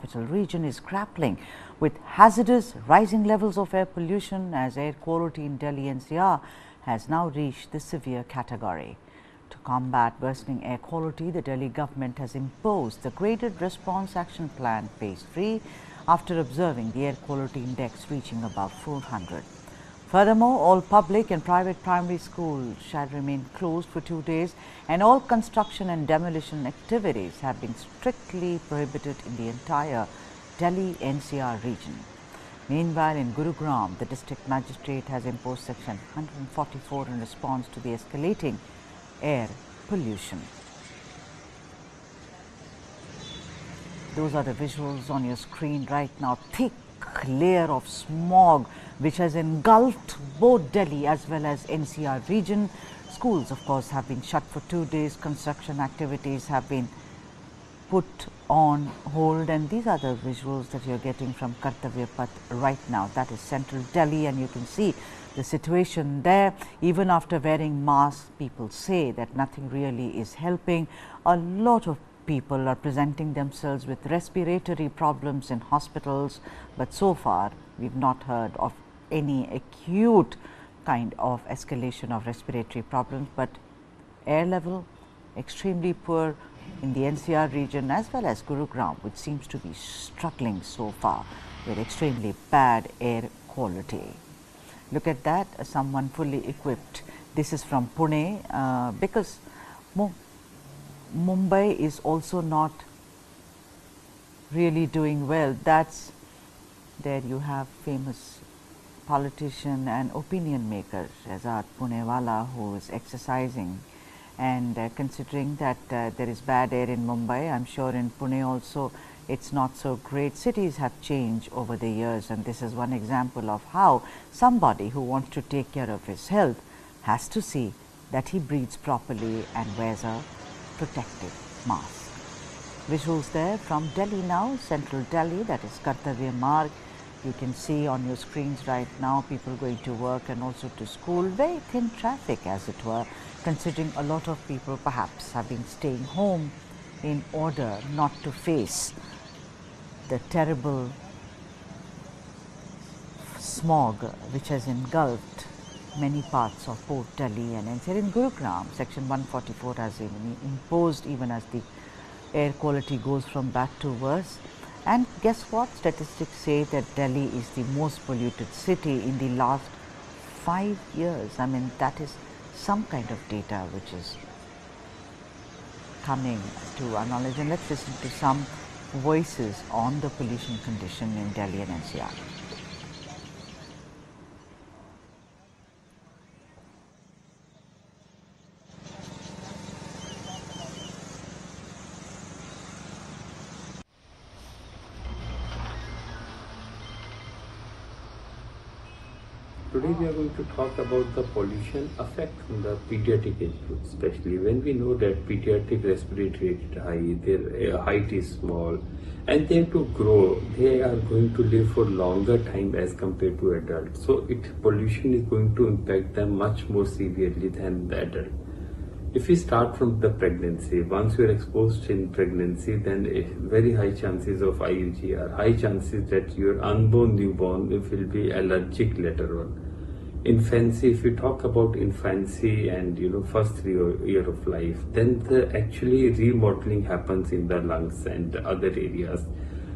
capital region is grappling with hazardous rising levels of air pollution as air quality in Delhi NCR has now reached the severe category. To combat worsening air quality, the Delhi government has imposed the Graded Response Action Plan Phase 3 after observing the air quality index reaching above 400. Furthermore, all public and private primary schools shall remain closed for 2 days, and all construction and demolition activities have been strictly prohibited in the entire Delhi NCR region. Meanwhile, in Gurugram, the district magistrate has imposed Section 144 in response to the escalating air pollution. Those are the visuals on your screen right now. Thick layer of smog which has engulfed both Delhi as well as NCR region. Schools, of course, have been shut for 2 days. Construction activities have been put on hold, and these are the visuals that you're getting from Kartavya Path right now. That is central Delhi, and you can see the situation there. Even after wearing masks, people say that nothing really is helping. A lot of people are presenting themselves with respiratory problems in hospitals, but so far we've not heard of any acute kind of escalation of respiratory problems. But air level extremely poor in the NCR region as well as Gurugram, which seems to be struggling so far with extremely bad air quality. Look at that, someone fully equipped. This is from Pune, because Mumbai is also not really doing well. That's there you have famous politician and opinion maker Shehzad Punewala, who is exercising, and considering that there is bad air in Mumbai, I'm sure in Pune also it's not so great. Cities have changed over the years, and this is one example of how somebody who wants to take care of his health has to see that he breathes properly and wears a protective mask. Visuals there from Delhi now, central Delhi, that is Kartavya Marg. You can see on your screens right now people going to work and also to school. Very thin traffic, as it were, considering a lot of people perhaps have been staying home in order not to face the terrible smog which has engulfed many parts of both Delhi and NCR. In Gurugram, Section 144 has been imposed even as the air quality goes from bad to worse. And guess what? Statistics say that Delhi is the most polluted city in the last 5 years. I mean, that is some kind of data which is coming to our knowledge. And let's listen to some voices on the pollution condition in Delhi and NCR. Today we are going to talk about the pollution effect on the pediatric age group, especially when we know that pediatric respiratory rate is high, their height is small, and they have to grow. They are going to live for longer time as compared to adults. So pollution is going to impact them much more severely than the adult. If we start from the pregnancy, once you are exposed in pregnancy, then very high chances of IUG, high chances that your unborn newborn will be allergic later on. Infancy, if you talk about infancy and first year of life, then actually remodeling happens in the lungs and other areas.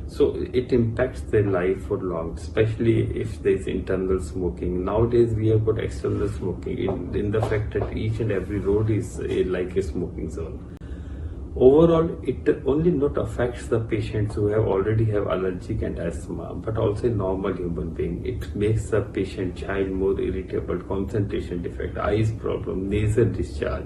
So it impacts their life for long, especially if there is internal smoking. Nowadays we have got external smoking in the fact that each and every road is like a smoking zone. Overall, it only not affects the patients who already have allergic and asthma, but also a normal human being. It makes the patient child more irritable, concentration defect, eyes problem, nasal discharge,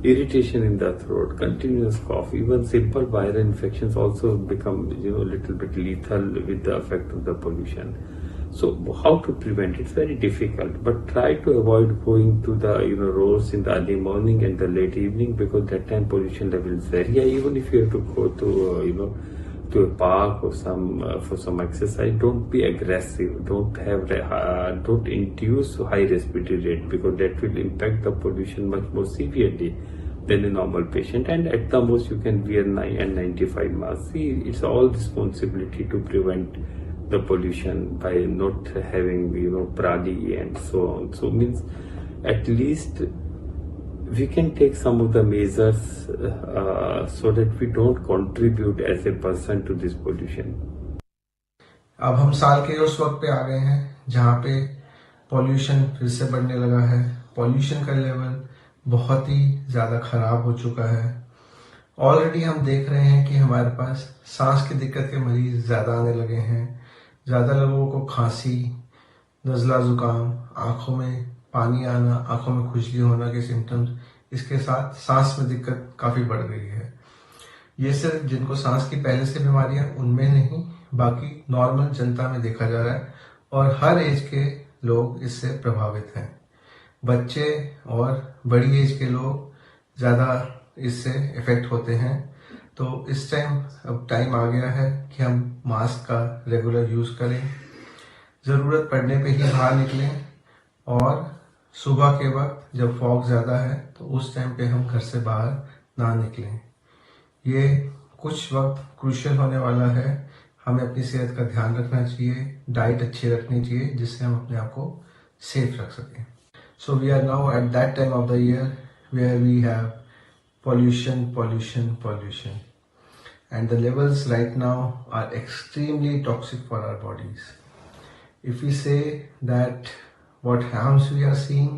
irritation in the throat, continuous cough. Even simple viral infections also become a little bit lethal with the effect of the pollution. So how to prevent? It's very difficult, but try to avoid going to the roads in the early morning and the late evening, because that time pollution level is very high. Even if you have to go to to a park or for some exercise, don't be aggressive. Don't induce high respiratory rate, because that will impact the pollution much more severely. than a normal patient, and at the most you can wear N95 mask. See, it's all responsibility to prevent the pollution by not having prali and so on. So means at least we can take some of the measures so that we don't contribute as a person to this pollution. अब हम साल के उस वक्त पे आ गए हैं जहाँ पे पॉल्यूशन फिर से बढ़ने लगा है। पॉल्यूशन का लेवल बहुत ही ज़्यादा ख़राब हो चुका है। ऑलरेडी हम देख रहे हैं कि हमारे पास सांस की दिक्कत के मरीज ज़्यादा आने लगे हैं। ज़्यादा लोगों को खांसी, नज़ला ज़ुकाम, आँखों में पानी आना, आँखों में खुजली होना के सिम्टम्स, इसके साथ सांस में दिक्कत काफ़ी बढ़ गई है। ये सिर्फ जिनको सांस की पहले से बीमारियां उनमें नहीं, बाकी नॉर्मल जनता में देखा जा रहा है और हर एज के लोग इससे प्रभावित हैं। बच्चे और बड़ी एज के लोग ज़्यादा इससे इफेक्ट होते हैं। तो इस टाइम अब टाइम आ गया है कि हम मास्क का रेगुलर यूज़ करें, ज़रूरत पड़ने पे ही बाहर निकलें और सुबह के वक्त जब फॉग ज़्यादा है तो उस टाइम पे हम घर से बाहर ना निकलें। ये कुछ वक्त क्रूशियल होने वाला है। हमें अपनी सेहत का ध्यान रखना चाहिए, डाइट अच्छी रखनी चाहिए जिससे हम अपने आप को सेफ रख सकें। So we are now at that time of the year where we have pollution, pollution, pollution. And the levels right now are extremely toxic for our bodies. If we say that what harms we are seeing,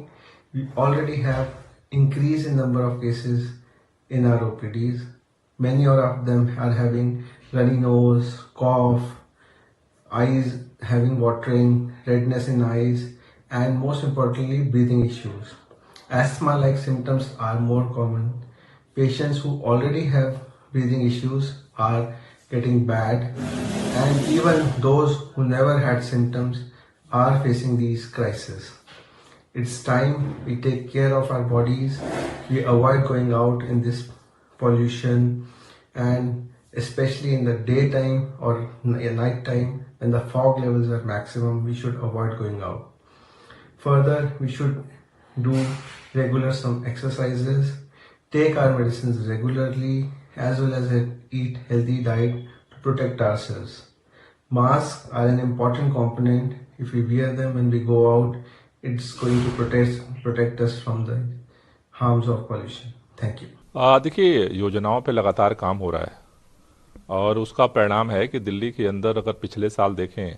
we already have increase in number of cases in our OPDs. Many of them are having runny nose, cough, eyes having watering, redness in eyes, and most importantly, breathing issues. Asthma-like symptoms are more common. Patients who already have breathing issues are getting bad, and even those who never had symptoms are facing these crises. It's time we take care of our bodies, we avoid going out in this pollution, and especially in the daytime or night time when the fog levels are maximum, we should avoid going out. Further, we should do regular some exercises, take our medicines regularly, as well as eat healthy diet to protect ourselves. Masks are an important component. If we wear them when we go out, it's going to protect us from the harms of pollution. Thank you. देखिए, योजनाओं पे लगातार काम हो रहा है और उसका परिणाम है कि दिल्ली के अंदर अगर पिछले साल देखें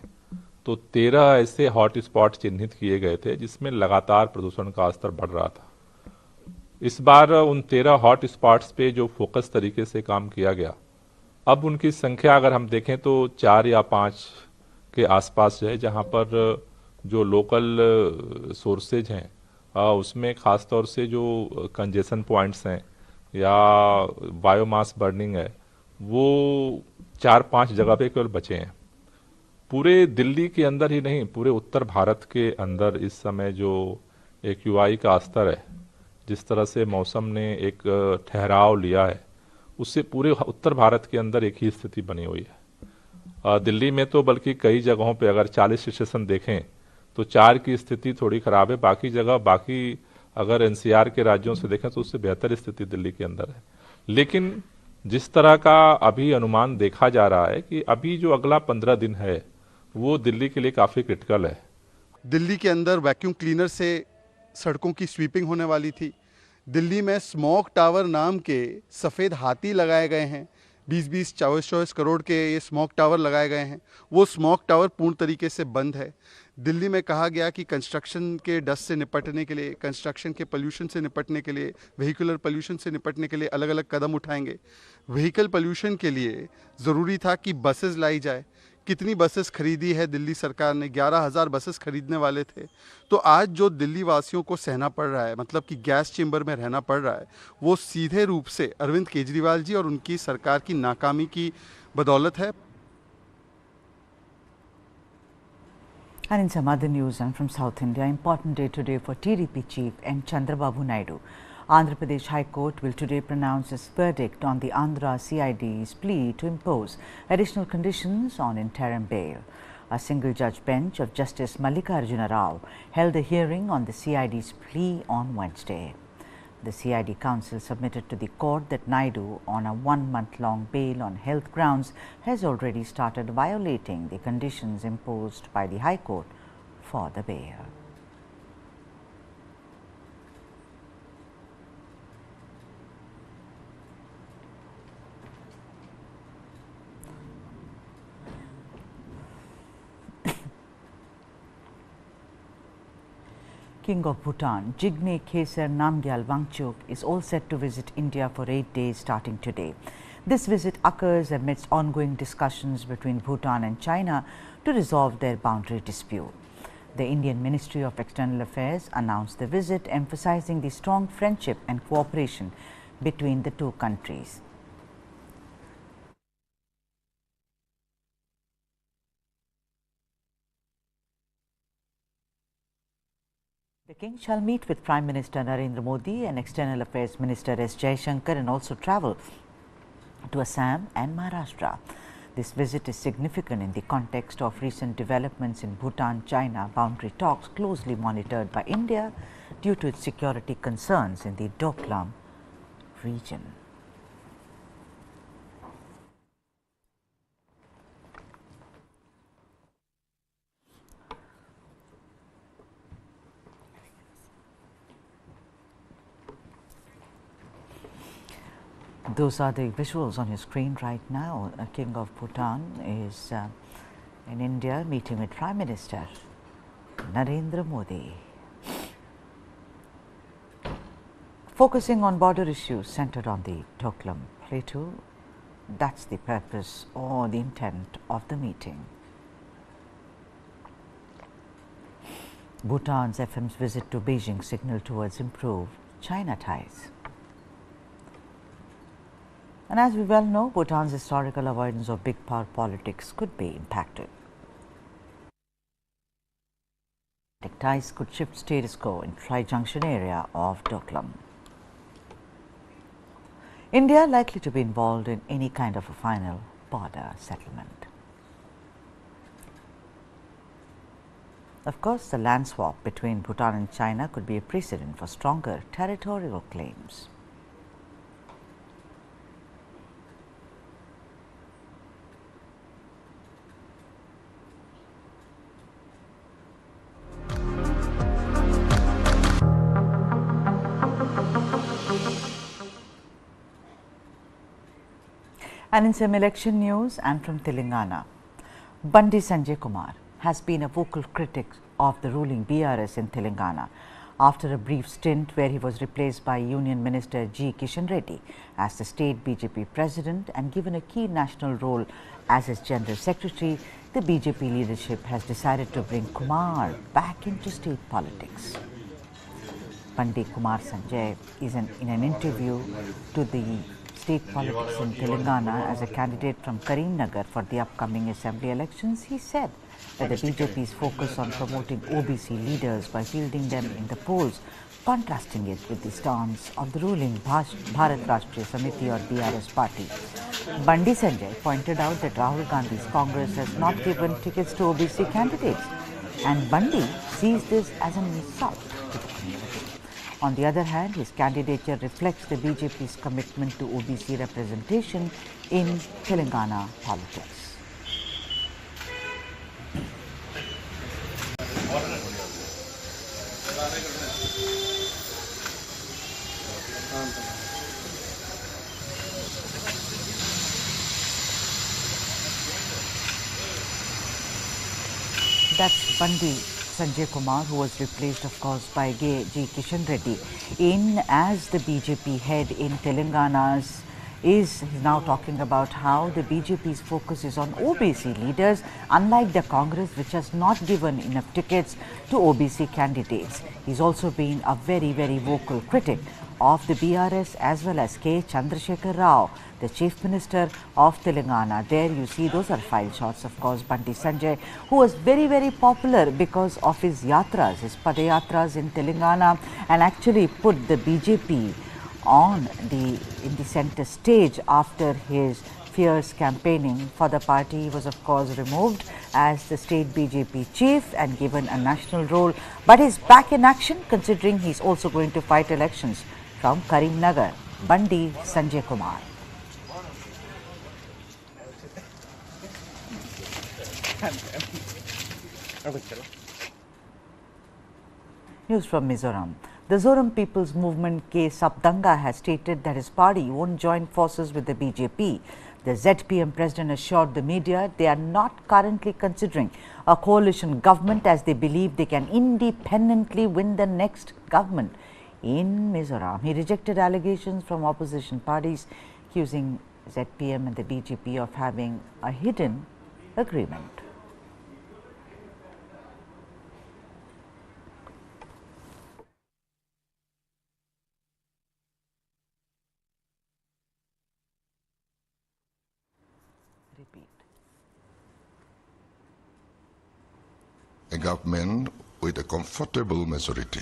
तो 13 ऐसे हॉट स्पॉट चिन्हित किए गए थे जिसमें लगातार प्रदूषण का स्तर बढ़ रहा था। इस बार उन 13 हॉट स्पॉट्स पे जो फोकस तरीके से काम किया गया, अब उनकी संख्या अगर हम देखें तो 4 या 5 के आसपास है, जहां पर जो लोकल सोर्सेज हैं उसमें ख़ास तौर से जो कंजेशन पॉइंट्स हैं या बायोमास बर्निंग है, वो 4-5 जगह पे केवल बचे हैं। पूरे दिल्ली के अंदर ही नहीं, पूरे उत्तर भारत के अंदर इस समय जो AQI का स्तर है, जिस तरह से मौसम ने एक ठहराव लिया है, उससे पूरे उत्तर भारत के अंदर एक ही स्थिति बनी हुई है। दिल्ली में तो बल्कि कई जगहों पे अगर 40 स्टेशन देखें तो 4 की स्थिति थोड़ी खराब है, बाकी जगह, बाकी अगर NCR के राज्यों से देखें तो उससे बेहतर स्थिति दिल्ली के अंदर है। लेकिन जिस तरह का अभी अनुमान देखा जा रहा है कि अभी जो अगला 15 दिन है वो दिल्ली के लिए काफ़ी क्रिटिकल है। दिल्ली के अंदर वैक्यूम क्लीनर से सड़कों की स्वीपिंग होने वाली थी। दिल्ली में स्मोक टावर नाम के सफ़ेद हाथी लगाए गए हैं। 20-20, 24-24 करोड़ के ये स्मोक टावर लगाए गए हैं। वो स्मोक टावर पूर्ण तरीके से बंद है। दिल्ली में कहा गया कि कंस्ट्रक्शन के डस्ट से निपटने के लिए, कंस्ट्रक्शन के पोल्यूशन से निपटने के लिए, व्हीकुलर पोल्यूशन से निपटने के लिए अलग अलग कदम उठाएंगे। व्हीकल पोल्यूशन के लिए ज़रूरी था कि बसेस लाई जाए। कितनी बसेस खरीदी है दिल्ली सरकार ने? 11,000 बसेस खरीदने वाले थे। तो आज जो दिल्ली वासियों को सहना पड़ रहा है, मतलब कि गैस चेंबर में रहना पड़ रहा है, वो सीधे रूप से अरविंद केजरीवाल जी और उनकी सरकार की नाकामी की बदौलत है। And in some other news, and from South India, important day today for TDP chief N. Chandrababu Naidu. Andhra Pradesh High Court will today pronounce its verdict on the Andhra CID's plea to impose additional conditions on interim bail. A single judge bench of Justice Mallikarjuna Rao held a hearing on the CID's plea on Wednesday. The CID Council submitted to the court that Naidu, on a 1-month-long bail on health grounds, has already started violating the conditions imposed by the High Court for the bail. King of Bhutan, Jigme Kheser Namgyal Wangchuk, is all set to visit India for 8 days starting today. This visit occurs amidst ongoing discussions between Bhutan and China to resolve their boundary dispute. The Indian Ministry of External Affairs announced the visit, emphasizing the strong friendship and cooperation between the two countries. The king shall meet with Prime Minister Narendra Modi and External Affairs Minister S. Jaishankar and also travel to Assam and Maharashtra. This visit is significant in the context of recent developments in Bhutan-China boundary talks closely monitored by India due to its security concerns in the Doklam region. Those are the visuals on your screen right now. King of Bhutan is in India meeting with Prime Minister Narendra Modi. Focusing on border issues centered on the Doklam Plateau, that's the purpose or the intent of the meeting. Bhutan's FM's visit to Beijing signaled towards improved China ties. And as we well know, Bhutan's historical avoidance of big power politics could be impacted. Ties could shift status quo in Tri-Junction area of Doklam. India likely to be involved in any kind of a final border settlement. Of course, the land swap between Bhutan and China could be a precedent for stronger territorial claims. And in some election news and from Telangana, Bandi Sanjay Kumar has been a vocal critic of the ruling BRS in Telangana after a brief stint where he was replaced by Union Minister G. Kishan Reddy as the state BJP president and given a key national role as his general secretary. The BJP leadership has decided to bring Kumar back into state politics. Bandi Kumar Sanjay is in an interview to the state politics in Telangana as a candidate from Karimnagar for the upcoming assembly elections. He said that the BJP's focus on promoting OBC leaders by fielding them in the polls, contrasting it with the stance of the ruling Bharat Rashtriya Samiti or BRS party. Bandi Sanjay pointed out that Rahul Gandhi's Congress has not given tickets to OBC candidates, and Bandi sees this as an insult to the community. On the other hand, his candidature reflects the BJP's commitment to OBC representation in Telangana politics. That's Bandi Sanjay Kumar, who was replaced, of course, by G. Kishan Reddy, in as the BJP head in Telangana's is now talking about how the BJP's focus is on OBC leaders, unlike the Congress, which has not given enough tickets to OBC candidates. He's also been a very, very vocal critic of the BRS as well as K. Chandrasekhar Rao, the Chief Minister of Telangana. There you see, those are file shots, of course, Bandi Sanjay, who was very, very popular because of his yatras, his padayatras in Telangana, and actually put the BJP in the center stage after his fierce campaigning for the party. He was, of course, removed as the state BJP chief and given a national role, but he's back in action considering he's also going to fight elections From Karimnagar, Bandi Sanjay Kumar. News from Mizoram. The Zoram People's Movement K. Sabdanga has stated that his party won't join forces with the BJP. The ZPM president assured the media they are not currently considering a coalition government as they believe they can independently win the next government in Mizoram. He rejected allegations from opposition parties accusing ZPM and the BJP of having a hidden agreement. A government with a comfortable majority.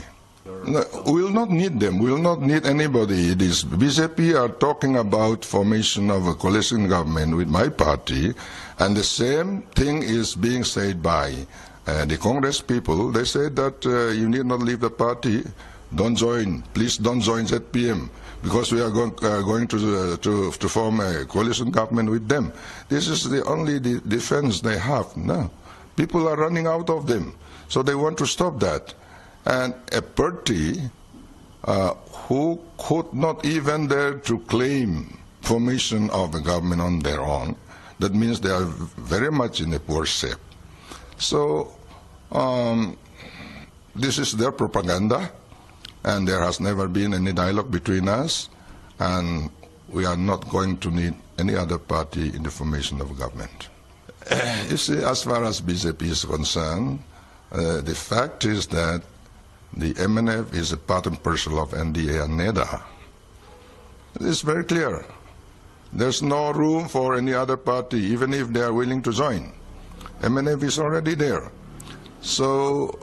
No, we will not need them. We will not need anybody. This BJP are talking about formation of a coalition government with my party, and the same thing is being said by the Congress people. They said that you need not leave the party. Don't join. Please don't join ZPM because we are going to form a coalition government with them. This is the only defense they have. No. People are running out of them, so they want to stop that. And a party who could not even dare to claim formation of a government on their own, that means they are very much in a poor shape. So this is their propaganda, and there has never been any dialogue between us, and we are not going to need any other party in the formation of government. You see, as far as BJP is concerned, the fact is that the MNF is a part and parcel of NDA and NEDA. It is very clear. There's no room for any other party, even if they are willing to join. MNF is already there. So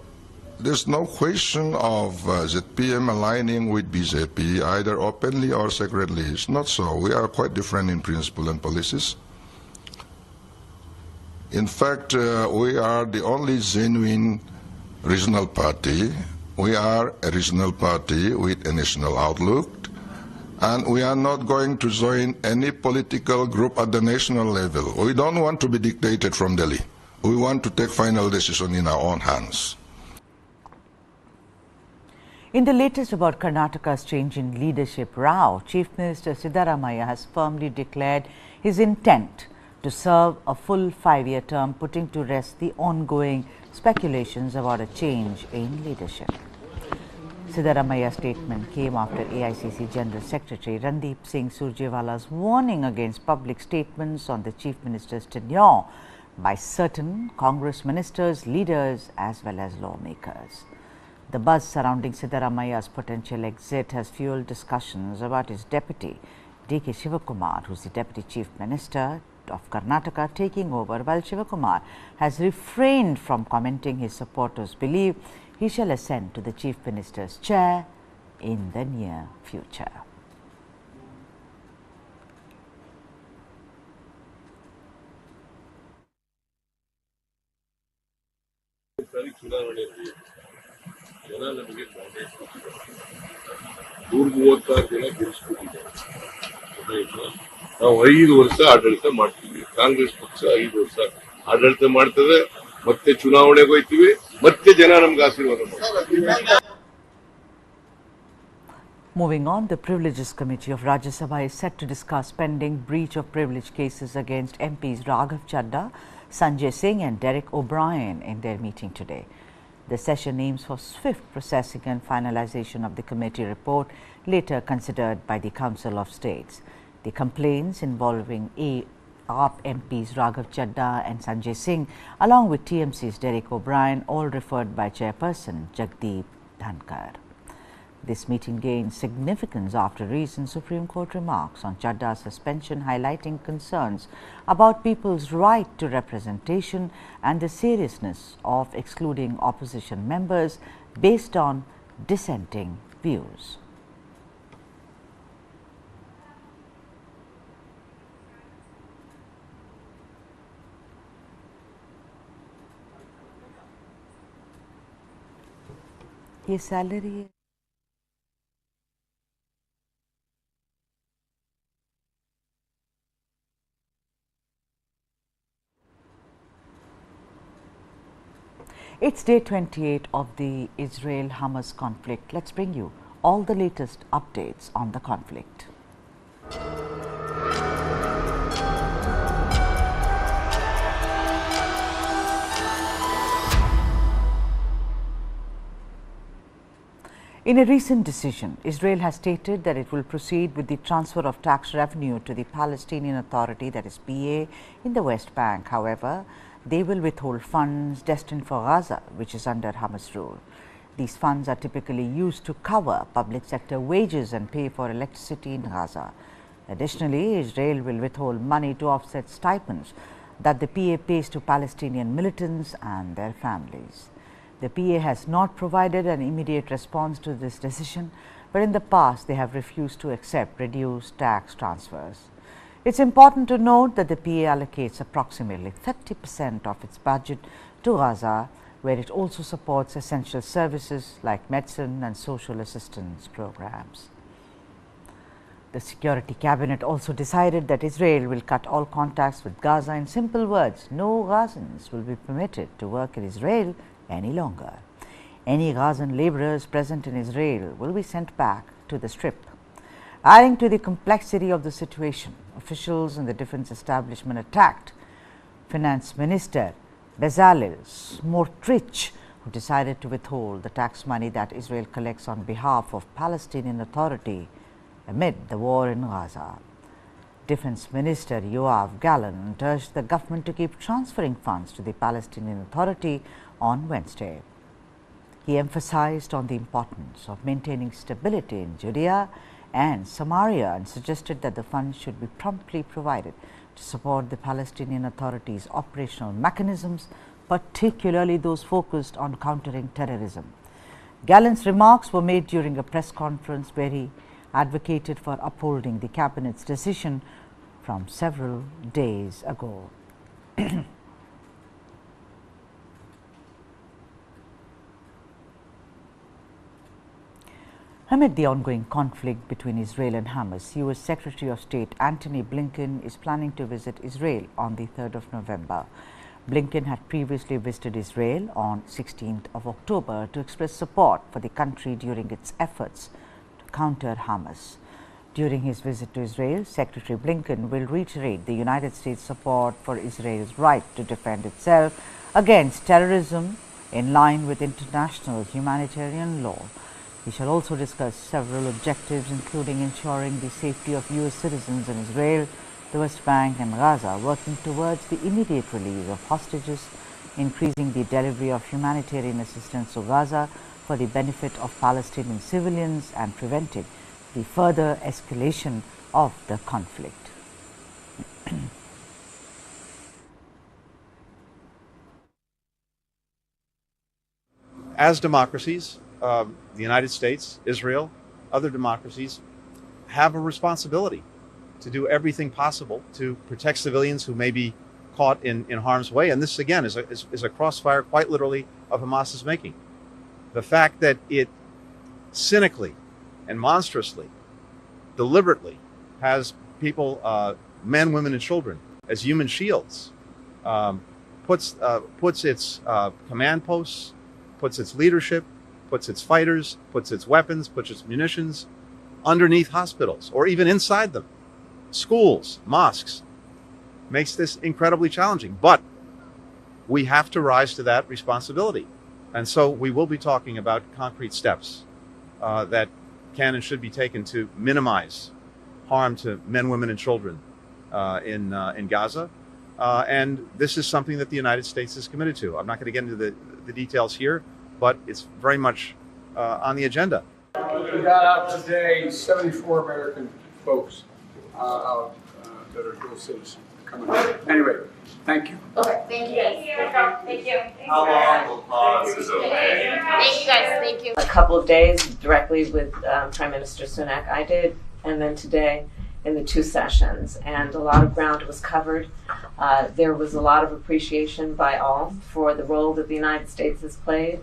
there's no question of ZPM aligning with BJP, either openly or secretly. It's not so. We are quite different in principle and policies. In fact, we are the only genuine regional party. We are a regional party with a national outlook, and we are not going to join any political group at the national level. We don't want to be dictated from Delhi. We want to take final decision in our own hands. In the latest about Karnataka's change in leadership row, Chief Minister Siddaramaiah has firmly declared his intent to serve a full 5-year term, putting to rest the ongoing speculations about a change in leadership. Siddaramaiah's statement came after AICC General Secretary Randeep Singh Surjewala's warning against public statements on the Chief Minister's tenure by certain Congress ministers, leaders as well as lawmakers. The buzz surrounding Siddaramaiah's potential exit has fueled discussions about his deputy, D.K. Shivakumar, who is the Deputy Chief Minister of Karnataka, taking over, while Shivakumar has refrained from commenting. His supporters believe he shall ascend to the Chief Minister's chair in the near future. ನಾವು 5 ವರ್ಷ ಆಡಳಿತ ಮಾಡ್ತೀವಿ. ಕಾಂಗ್ರೆಸ್ ಪಕ್ಷ 5 ವರ್ಷ ಆಡಳಿತ ಮಾಡ್ತದೆ, ಮತ್ತೆ ಚುನಾವಣೆಗೆ ಹೋಗ್ತೀವಿ, ಮತ್ತೆ ಜನ ನಮ್ಗೆ ಆಶೀರ್ವಾದ ಮಾಡ್ತಾರೆ. Moving on, the Privileges Committee of Rajya Sabha is set to discuss pending breach of privilege cases against MPs Raghav Chadha, Sanjay Singh and Derek O'Brien in their meeting today. The session aims for swift processing and finalization of the committee report, later considered by the Council of States. The complaints involving AAP MPs Raghav Chadha and Sanjay Singh, along with TMC's Derek O'Brien, all referred by Chairperson Jagdeep Dhankar. This meeting gained significance after recent Supreme Court remarks on Chadda's suspension, highlighting concerns about people's right to representation and the seriousness of excluding opposition members based on dissenting views. ये salary It's day 28 of the Israel-Hamas conflict. Let's bring you all the latest updates on the conflict. In a recent decision, Israel has stated that it will proceed with the transfer of tax revenue to the Palestinian Authority, that is PA, in the West Bank. However, they will withhold funds destined for Gaza, which is under Hamas rule. These funds are typically used to cover public sector wages and pay for electricity in Gaza. Additionally, Israel will withhold money to offset stipends that the PA pays to Palestinian militants and their families. The PA has not provided an immediate response to this decision, but in the past they have refused to accept reduced tax transfers. It's important to note that the PA allocates approximately 30% of its budget to Gaza, where it also supports essential services like medicine and social assistance programs. The Security Cabinet also decided that Israel will cut all contacts with Gaza. In simple words, no Gazans will be permitted to work in Israel any longer. Any Gazan laborers present in Israel will be sent back to the Strip. Adding to the complexity of the situation, officials in the defense establishment attacked Finance Minister Bezalel Smotrich, who decided to withhold the tax money that Israel collects on behalf of Palestinian Authority amid the war in Gaza. Defense Minister Yoav Gallant urged the government to keep transferring funds to the Palestinian Authority on Wednesday. He emphasized on the importance of maintaining stability in Judea and Samaria and suggested that the funds should be promptly provided to support the Palestinian Authority's operational mechanisms, particularly those focused on countering terrorism. Gallant's remarks were made during a press conference where he advocated for upholding the Cabinet's decision from several days ago. Amid the ongoing conflict between Israel and Hamas, U.S. Secretary of State Antony Blinken is planning to visit Israel on the 3rd of November. Blinken had previously visited Israel on 16th of October to express support for the country during its efforts to counter Hamas. During his visit to Israel, Secretary Blinken will reiterate the United States' support for Israel's right to defend itself against terrorism in line with international humanitarian law. He shall also discuss several objectives, including ensuring the safety of U.S. citizens in Israel, the West Bank and Gaza, working towards the immediate release of hostages, increasing the delivery of humanitarian assistance to Gaza for the benefit of Palestinian civilians, and preventing the further escalation of the conflict. As democracies, the United States, Israel, other democracies have a responsibility to do everything possible to protect civilians who may be caught in harm's way. And this, again, is a crossfire, quite literally, of Hamas's making. The fact that it cynically and monstrously, deliberately has people, men, women, and children, as human shields, puts its command posts, puts its leadership, puts its fighters, puts its weapons, puts its munitions underneath hospitals or even inside them, schools, mosques, makes this incredibly challenging. But we have to rise to that responsibility. And so we will be talking about concrete steps that can and should be taken to minimize harm to men, women, and children in Gaza. And this is something that the United States is committed to. I'm not going to get into the details here, but it's very much on the agenda. We got out today 74 American folks out that are dual citizens coming out. Anyway, thank you. Okay, thank you guys. Thank you. How long will pause is okay? Thank you guys. Thank you. A couple of days directly with Prime Minister Sunak, I did, and then today in the two sessions, and a lot of ground was covered. There was a lot of appreciation by all for the role that the United States has played.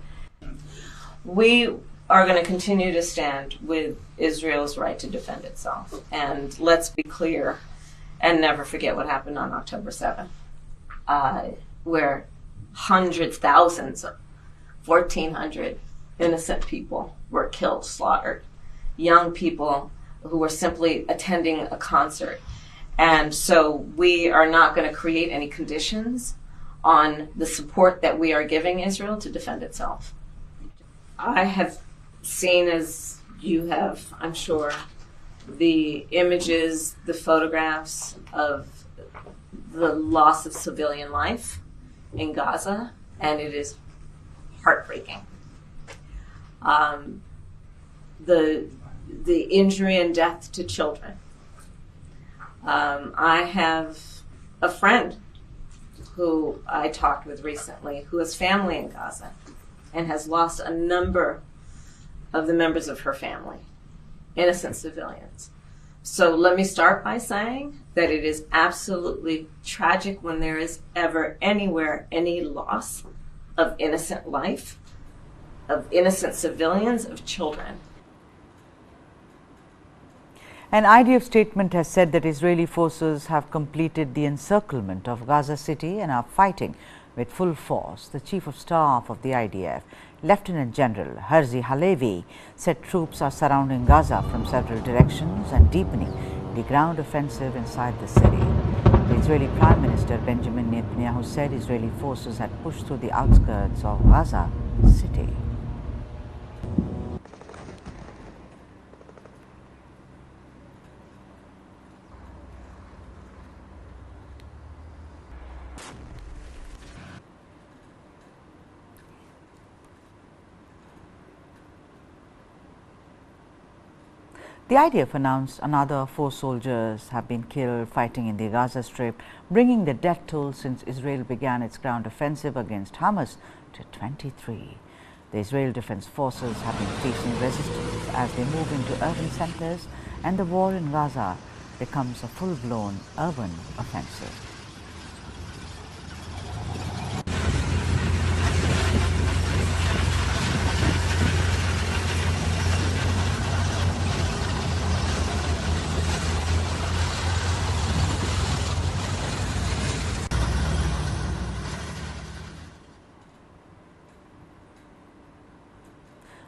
We are going to continue to stand with Israel's right to defend itself. And let's be clear and never forget what happened on October 7th, where hundreds, thousands 1,400 innocent people were killed, slaughtered. Young people who were simply attending a concert. And so we are not going to create any conditions on the support that we are giving Israel to defend itself. I have seen, as you have, I'm sure, the images, the photographs of the loss of civilian life in Gaza, and it is heartbreaking. The injury and death to children. I have a friend who I talked with recently who has family in Gaza and has lost a number of the members of her family, innocent civilians. So let me start by saying that it is absolutely tragic when there is ever anywhere any loss of innocent life, of innocent civilians, of children. An IDF statement has said that Israeli forces have completed the encirclement of Gaza City and are fighting with full force. The Chief of Staff of the IDF, Lieutenant General Herzi Halevi, said troops are surrounding Gaza from several directions and deepening the ground offensive inside the city. The Israeli Prime Minister Benjamin Netanyahu said Israeli forces had pushed through the outskirts of Gaza City. The IDF announced another 4 soldiers have been killed fighting in the Gaza Strip, bringing the death toll since Israel began its ground offensive against Hamas to 23. The Israel Defense Forces have been facing resistance as they move into urban centers, and the war in Gaza becomes a full-blown urban offensive.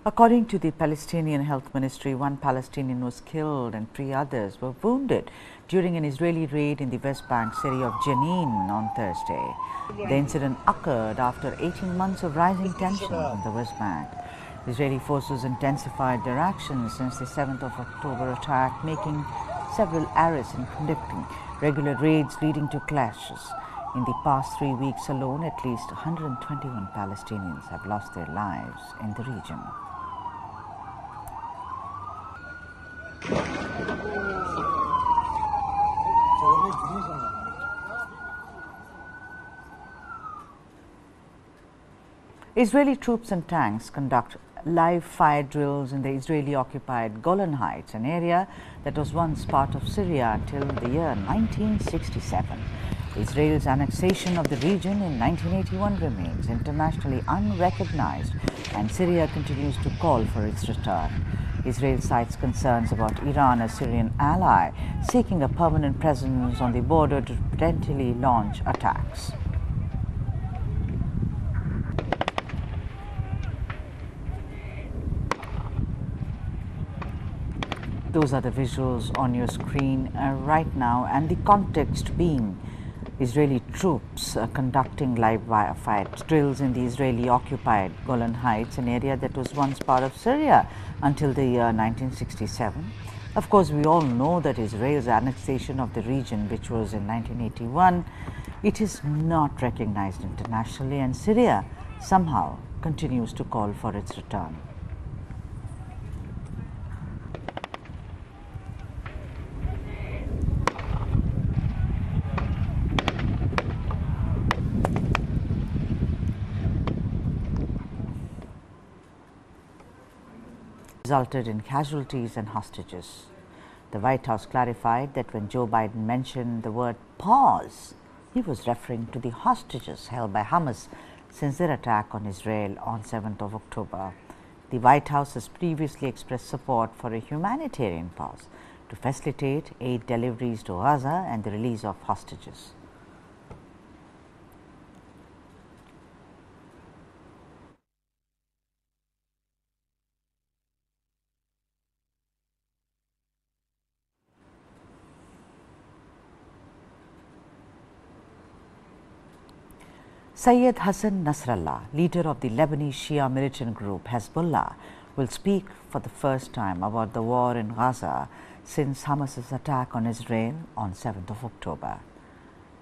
According to the Palestinian Health Ministry, 1 Palestinian was killed and 3 others were wounded during an Israeli raid in the West Bank city of Jenin on Thursday. The incident occurred after 18 months of rising tensions in the West Bank. Israeli forces intensified their actions since the 7th of October attack, making several arrests and conducting regular raids leading to clashes. In the past 3 weeks alone, at least 121 Palestinians have lost their lives in the region. Israeli troops and tanks conduct live fire drills in the Israeli-occupied Golan Heights, an area that was once part of Syria until the year 1967. Israel's annexation of the region in 1981 remains internationally unrecognized, and Syria continues to call for its return. Israel cites concerns about Iran, a Syrian ally, seeking a permanent presence on the border to potentially launch attacks. Those are the visuals on your screen right now, and the context being Israeli troops conducting live fire drills in the Israeli-occupied Golan Heights, an area that was once part of Syria until the year 1967. Of course, we all know that Israel's annexation of the region, which was in 1981, it is not recognized internationally, and Syria somehow continues to call for its return. Resulted in casualties and hostages. The White House clarified that when Joe Biden mentioned the word pause, he was referring to the hostages held by Hamas since their attack on Israel on 7th of October. The White House has previously expressed support for a humanitarian pause to facilitate aid deliveries to Gaza and the release of hostages. Syed Hassan Nasrallah, leader of the Lebanese Shia militant group Hezbollah, will speak for the first time about the war in Gaza since Hamas's attack on Israel on 7th of October.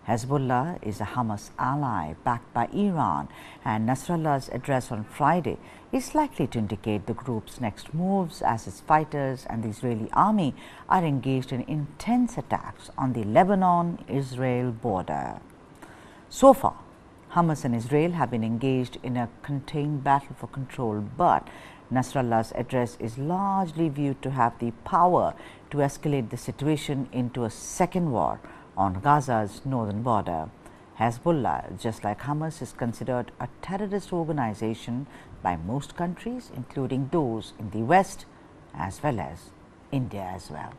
Hezbollah is a Hamas ally backed by Iran, and Nasrallah's address on Friday is likely to indicate the group's next moves as its fighters and the Israeli army are engaged in intense attacks on the Lebanon-Israel border. So far, Hamas and Israel have been engaged in a contained battle for control, but Nasrallah's address is largely viewed to have the power to escalate the situation into a second war on Gaza's northern border. Hezbollah, just like Hamas, is considered a terrorist organization by most countries, including those in the West as well as India as well.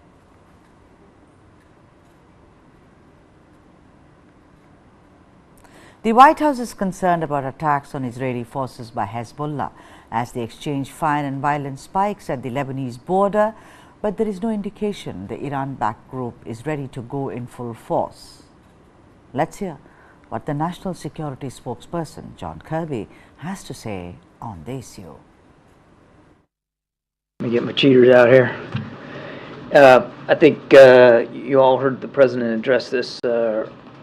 The White House is concerned about attacks on Israeli forces by Hezbollah as they exchange fire and violence spikes at the Lebanese border, but there is no indication the Iran-backed group is ready to go in full force. Let's hear what the National Security spokesperson, John Kirby, has to say on the issue. Let me get my cheaters out here. I think you all heard the president address this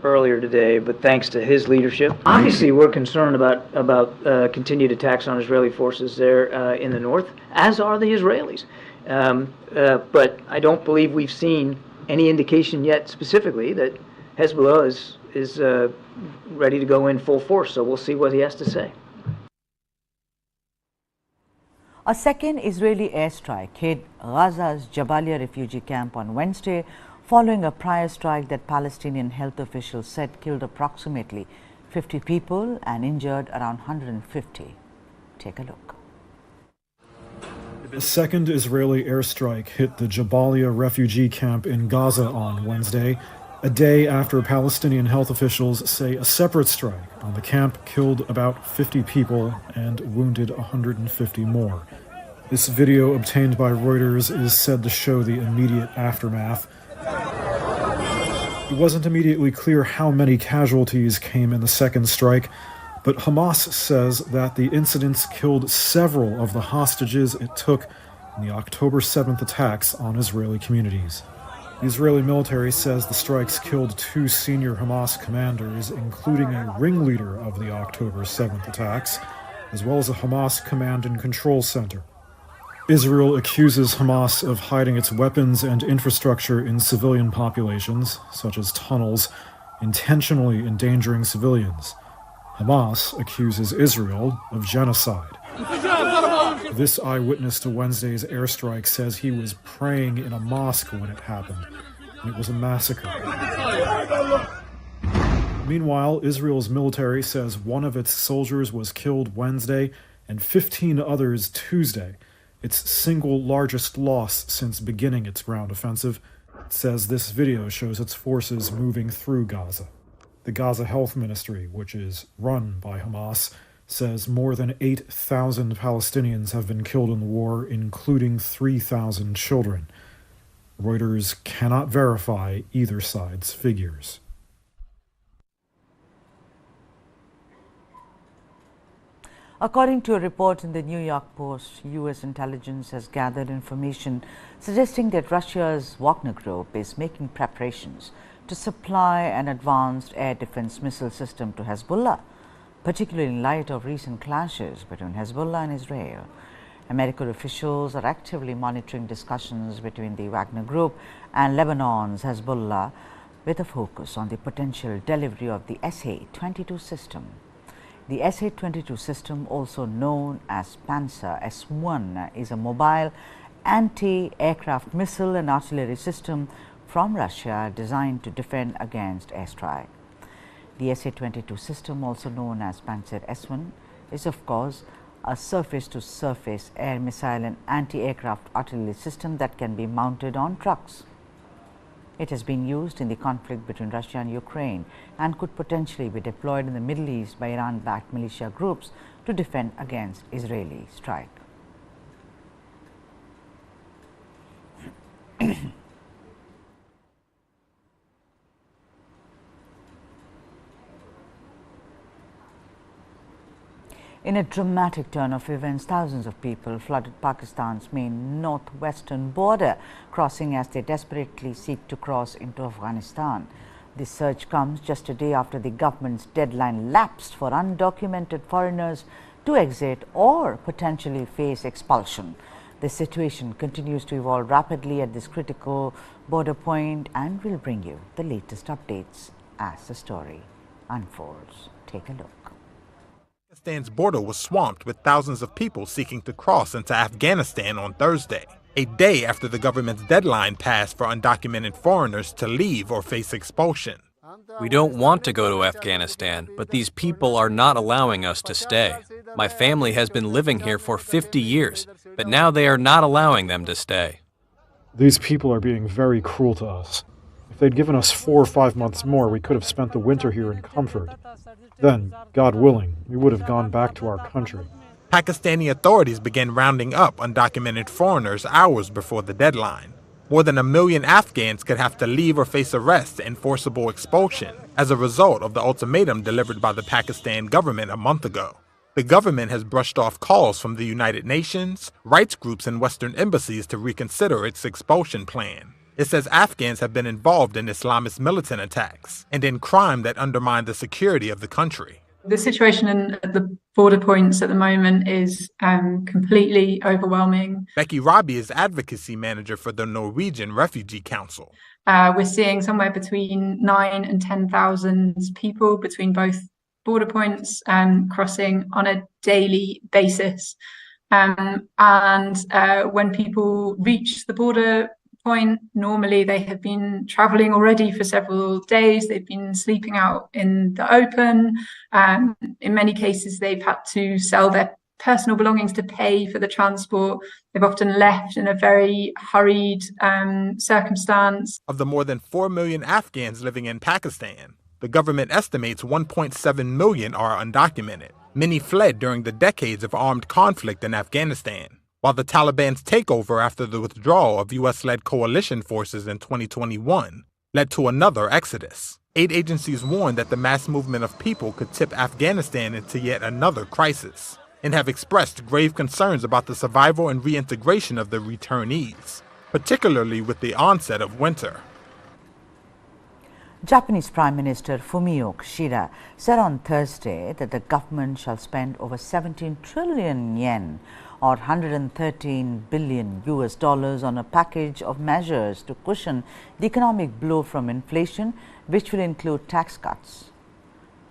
earlier today, but thanks to his leadership, obviously we're concerned about continued attacks on Israeli forces there in the north, as are the Israelis. But I don't believe we've seen any indication yet specifically that Hezbollah is ready to go in full force, so we'll see what he has to say. A second Israeli airstrike hit Gaza's Jabalia refugee camp on Wednesday, following a prior strike that Palestinian health officials said killed approximately 50 people and injured around 150. Take a look. A second Israeli airstrike hit the Jabalia refugee camp in Gaza on Wednesday, a day after Palestinian health officials say a separate strike on the camp killed about 50 people and wounded 150 more. This video obtained by Reuters is said to show the immediate aftermath. It wasn't immediately clear how many casualties came in the second strike, but Hamas says that the incidents killed several of the hostages it took in the October 7th attacks on Israeli communities. The Israeli military says the strikes killed 2 senior Hamas commanders, including a ringleader of the October 7th attacks, as well as a Hamas command and control center. Israel accuses Hamas of hiding its weapons and infrastructure in civilian populations, such as tunnels, intentionally endangering civilians. Hamas accuses Israel of genocide. This eyewitness to Wednesday's airstrike says he was praying in a mosque when it happened, and it was a massacre. Meanwhile, Israel's military says one of its soldiers was killed Wednesday and 15 others Tuesday, its single largest loss since beginning its ground offensive. It says this video shows its forces moving through Gaza. The Gaza Health Ministry, which is run by Hamas, says more than 8,000 Palestinians have been killed in the war, including 3,000 children. Reuters cannot verify either side's figures. According to a report in the New York Post, U.S. intelligence has gathered information suggesting that Russia's Wagner Group is making preparations to supply an advanced air defense missile system to Hezbollah, particularly in light of recent clashes between Hezbollah and Israel. American officials are actively monitoring discussions between the Wagner Group and Lebanon's Hezbollah, with a focus on the potential delivery of the SA-22 system. The SA-22 system, also known as Panzer S-1, is a mobile anti-aircraft missile and artillery system from Russia designed to defend against airstrike. The SA-22 system, also known as Panzer S-1, is of course a surface-to-surface air missile and anti-aircraft artillery system that can be mounted on trucks. It has been used in the conflict between Russia and Ukraine and could potentially be deployed in the Middle East by Iran-backed militia groups to defend against Israeli strike. In a dramatic turn of events, thousands of people flooded Pakistan's main northwestern border, crossing as they desperately seek to cross into Afghanistan. This surge comes just a day after the government's deadline lapsed for undocumented foreigners to exit or potentially face expulsion. The situation continues to evolve rapidly at this critical border point, and we'll bring you the latest updates as the story unfolds. Take a look. Pakistan's border was swamped with thousands of people seeking to cross into Afghanistan on Thursday, a day after the government's deadline passed for undocumented foreigners to leave or face expulsion. We don't want to go to Afghanistan, but these people are not allowing us to stay. My family has been living here for 50 years, but now they are not allowing them to stay. These people are being very cruel to us. If they'd given us 4 or 5 months more, we could have spent the winter here in comfort. Then, God willing, we would have gone back to our country. Pakistani authorities began rounding up undocumented foreigners hours before the deadline. More than 1 million Afghans could have to leave or face arrest and forcible expulsion as a result of the ultimatum delivered by the Pakistan government a month ago. The government has brushed off calls from the United Nations, rights groups, and Western embassies to reconsider its expulsion plan. It says Afghans have been involved in Islamist militant attacks and in crime that undermine the security of the country. The situation at the border points at the moment is completely overwhelming. Becky Robbie is advocacy manager for the Norwegian Refugee Council. We're seeing somewhere between 9,000 and 10,000 people between both border points crossing on a daily basis. And when people reach the border point, normally they have been traveling already for several days. They've been sleeping out in the open. In many cases, they've had to sell their personal belongings to pay for the transport. They've often left in a very hurried circumstance. Of the more than 4 million Afghans living in Pakistan, the government estimates 1.7 million are undocumented. Many fled during the decades of armed conflict in Afghanistan, while the Taliban's takeover after the withdrawal of U.S.-led coalition forces in 2021 led to another exodus. Aid agencies warned that the mass movement of people could tip Afghanistan into yet another crisis, and have expressed grave concerns about the survival and reintegration of the returnees, particularly with the onset of winter. Japanese Prime Minister Fumio Kishida said on Thursday that the government shall spend over 17 trillion yen or $113 billion on a package of measures to cushion the economic blow from inflation, which will include tax cuts.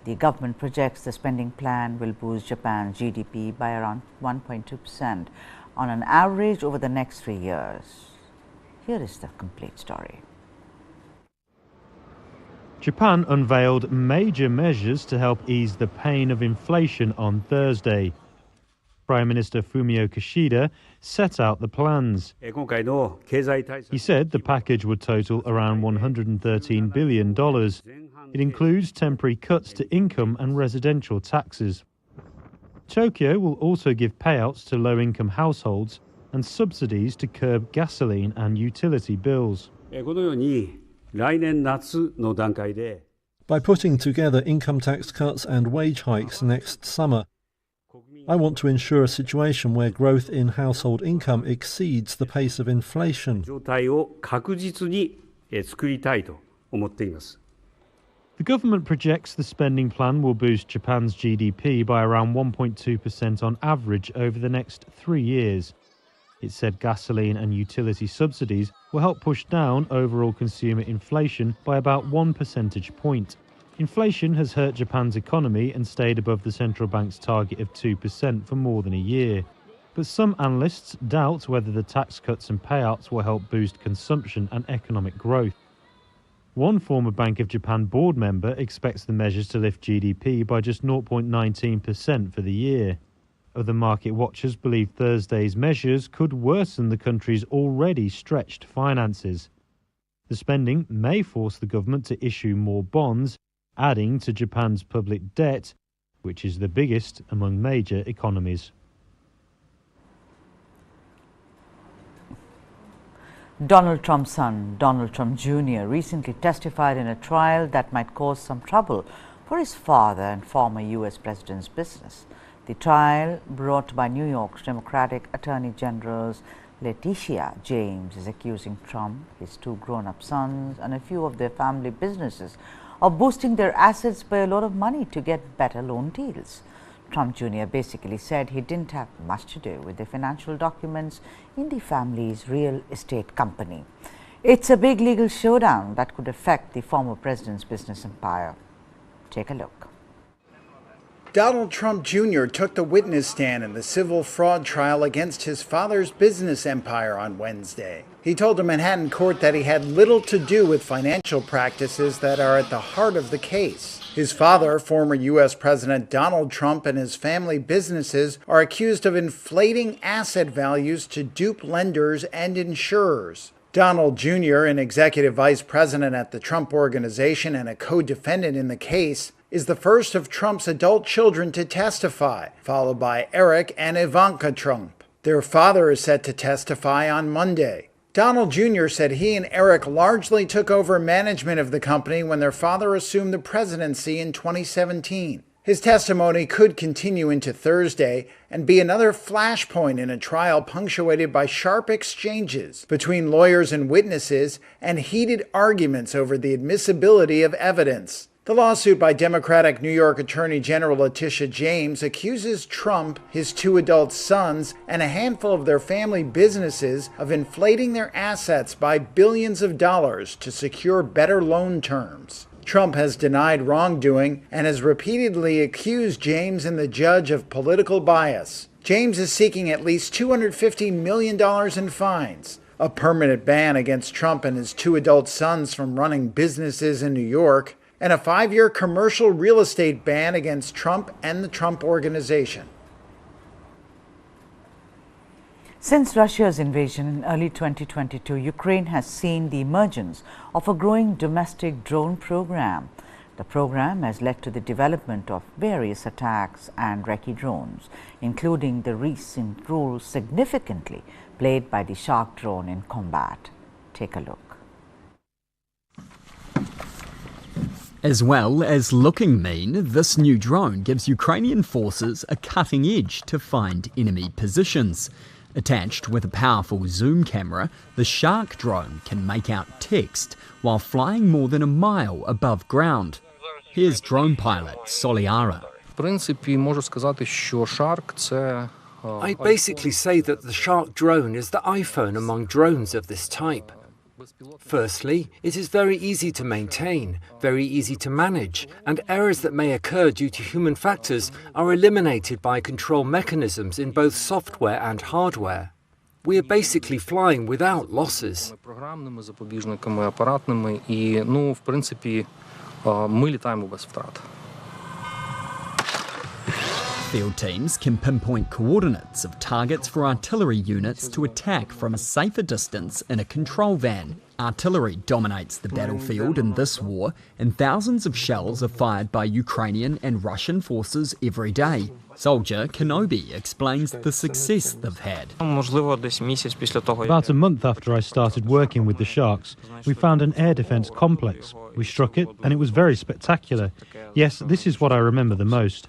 The government projects the spending plan will boost Japan's GDP by around 1.2% on an average over the next 3 years. Here is the complete story. Japan unveiled major measures to help ease the pain of inflation on Thursday. Prime Minister Fumio Kishida set out the plans. He said the package would total around $113 billion. It includes temporary cuts to income and residential taxes. Tokyo will also give payouts to low-income households and subsidies to curb gasoline and utility bills. By putting together income tax cuts and wage hikes next summer, I want to ensure a situation where growth in household income exceeds the pace of inflation. The government projects the spending plan will boost Japan's GDP by around 1.2% on average over the next 3 years. It said gasoline and utility subsidies will help push down overall consumer inflation by about 1 percentage point. Inflation has hurt Japan's economy and stayed above the central bank's target of 2% for more than a year. But some analysts doubt whether the tax cuts and payouts will help boost consumption and economic growth. One former Bank of Japan board member expects the measures to lift GDP by just 0.19% for the year. Other market watchers believe Thursday's measures could worsen the country's already stretched finances. The spending may force the government to issue more bonds, adding to Japan's public debt, which is the biggest among major economies. Donald Trump's son, Donald Trump Jr., recently testified in a trial that might cause some trouble for his father and former U.S. president's business. The trial, brought by New York's Democratic Attorney Generals Letitia James, is accusing Trump, his two grown-up sons, and a few of their family businesses of boosting their assets by a lot of money to get better loan deals. Trump Jr. basically said he didn't have much to do with the financial documents in the family's real estate company. It's a big legal showdown that could affect the former president's business empire. Take a look. Donald Trump Jr. took the witness stand in the civil fraud trial against his father's business empire on Wednesday. He told a Manhattan court that he had little to do with financial practices that are at the heart of the case. His father, former U.S. President Donald Trump, and his family businesses are accused of inflating asset values to dupe lenders and insurers. Donald Jr., an executive vice president at the Trump Organization and a co-defendant in the case, is the first of Trump's adult children to testify, followed by Eric and Ivanka Trump. Their father is set to testify on Monday. Donald Jr. said he and Eric largely took over management of the company when their father assumed the presidency in 2017. His testimony could continue into Thursday and be another flashpoint in a trial punctuated by sharp exchanges between lawyers and witnesses and heated arguments over the admissibility of evidence. The lawsuit by Democratic New York Attorney General Letitia James accuses Trump, his two adult sons, and a handful of their family businesses of inflating their assets by billions of dollars to secure better loan terms. Trump has denied wrongdoing and has repeatedly accused James and the judge of political bias. James is seeking at least $250 million in fines, a permanent ban against Trump and his two adult sons from running businesses in New York, and a 5-year commercial real estate ban against Trump and the Trump Organization. Since Russia's invasion in early 2022, Ukraine has seen the emergence of a growing domestic drone program. The program has led to the development of various attacks and recce drones, including the recent role significantly played by the Shark drone in combat. Take a look. As well as looking mean, this new drone gives Ukrainian forces a cutting edge to find enemy positions. Attached with a powerful zoom camera, the Shark drone can make out text while flying more than a mile above ground. Here's drone pilot Soliara. I'd basically say that the Shark drone is the iPhone among drones of this type. Firstly, it is very easy to maintain, very easy to manage, and errors that may occur due to human factors are eliminated by control mechanisms in both software and hardware. We are basically flying without losses. Field teams can pinpoint coordinates of targets for artillery units to attack from a safer distance in a control van. Artillery dominates the battlefield in this war, and thousands of shells are fired by Ukrainian and Russian forces every day. Soldier Kenobi explains the success they've had. About a month after I started working with the Sharks, we found an air defence complex. We struck it, and it was very spectacular. Yes, this is what I remember the most.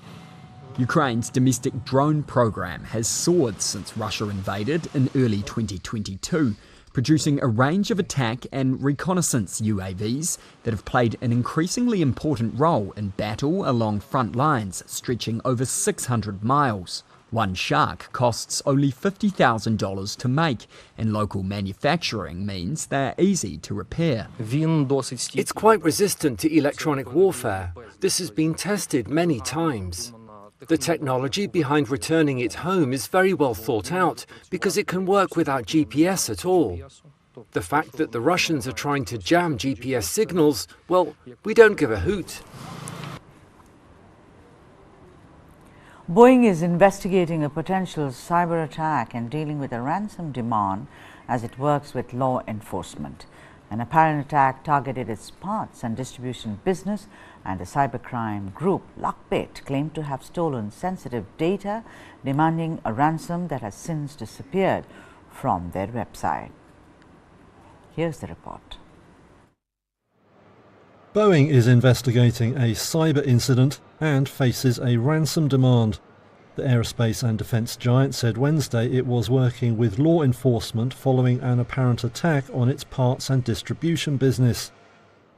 Ukraine's domestic drone program has soared since Russia invaded in early 2022, producing a range of attack and reconnaissance UAVs that have played an increasingly important role in battle along front lines stretching over 600 miles. One Shark costs only $50,000 to make, and local manufacturing means they're easy to repair. It's quite resistant to electronic warfare. This has been tested many times. The technology behind returning it home is very well thought out because it can work without GPS at all. The fact that the Russians are trying to jam GPS signals, well, we don't give a hoot. Boeing is investigating a potential cyber attack and dealing with a ransom demand as it works with law enforcement. An apparent attack targeted its parts and distribution business, and the cybercrime group Lockbit claimed to have stolen sensitive data, demanding a ransom that has since disappeared from their website. Here's the report. Boeing is investigating a cyber incident and faces a ransom demand. The aerospace and defence giant said Wednesday it was working with law enforcement following an apparent attack on its parts and distribution business.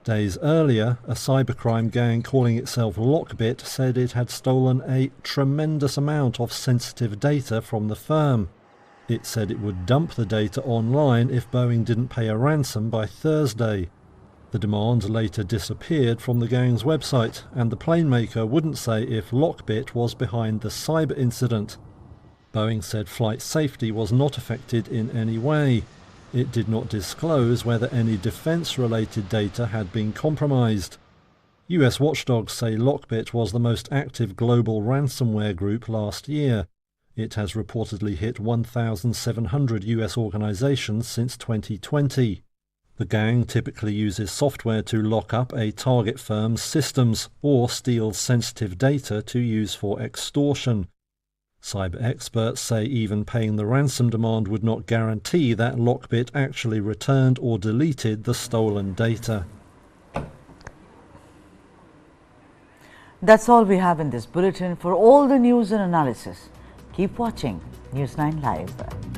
Days earlier, a cybercrime gang calling itself Lockbit said it had stolen a tremendous amount of sensitive data from the firm. It said it would dump the data online if Boeing didn't pay a ransom by Thursday. The demand later disappeared from the gang's website, and the plane maker wouldn't say if Lockbit was behind the cyber incident. Boeing said flight safety was not affected in any way. It did not disclose whether any defense-related data had been compromised. US watchdogs say Lockbit was the most active global ransomware group last year. It has reportedly hit 1,700 US organizations since 2020. The gang typically uses software to lock up a target firm's systems or steals sensitive data to use for extortion. Cyber experts say even paying the ransom demand would not guarantee that Lockbit actually returned or deleted the stolen data. That's all we have in this bulletin. For all the news and analysis, keep watching News 9 Live.